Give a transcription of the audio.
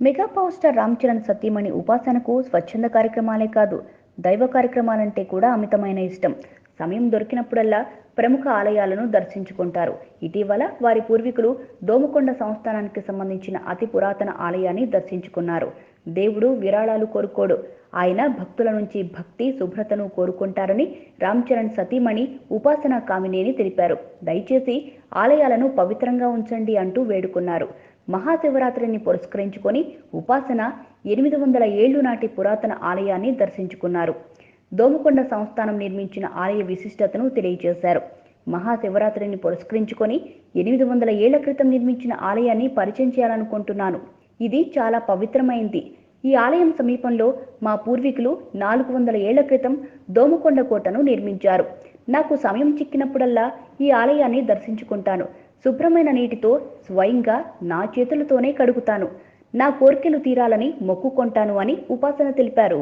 Mega power star Ram Charan సతీమణి ఉపాసనకు స్వచ్ఛంద కార్యక్రమాలే కాదు, దైవ కార్యక్రమాలంటే కూడా అమితమైన ఇష్టం. సమయం దొరికినప్పుడల్లా ప్రముఖ ఆలయాలను దర్శించుకుంటారు. ఇటీవల వారి పూర్వీకులు దోమకొండ సంస్థానానికి సంబంధించిన అతి పురాతన ఆలయాన్ని దర్శించుకున్నారు. దేవుడు విరాళాలు కోరుకోడు, ఆయన భక్తుల నుంచి భక్తి, శుభ్రతను కోరుకుంటారని రామ్ చరణ్ సతీమణి ఉపాసన కామినేని తెలిపారు. దయచేసి ఆలయాలను పవిత్రంగా ఉంచండి అంటూ వేడుకున్నారు. మహాశివరాత్రిని పురస్కరించుకొని ఉపాసన 800 ఏళ్లు నాటి పురాతన ఆలయాన్ని దర్శించుకున్నారు. దోమకొండ సంస్థానం నిర్మించిన ఆలయ విశిష్టతను తెలియజేశారు. మహాశివరాత్రిని పురస్కరించుకొని 800 ఏళ్ల క్రితం నిర్మించిన ఆలయాన్ని పరిచయం చేయాలనుకుంటున్నాను. ఇది చాలా పవిత్రమైంది. ఈ ఆలయం సమీపంలో మా పూర్వీకులు 400 ఏళ్ల క్రితం దోమకొండ కోటను నిర్మించారు. నాకు సమయం చిక్కినప్పుడల్లా ఈ ఆలయాన్ని దర్శించుకుంటాను. శుభ్రమైన నీటితో స్వయంగా నా చేతులతోనే కడుగుతాను. నా కోర్కెలు తీరాలని మొక్కుకొంటాను అని ఉపాసన తెలిపారు.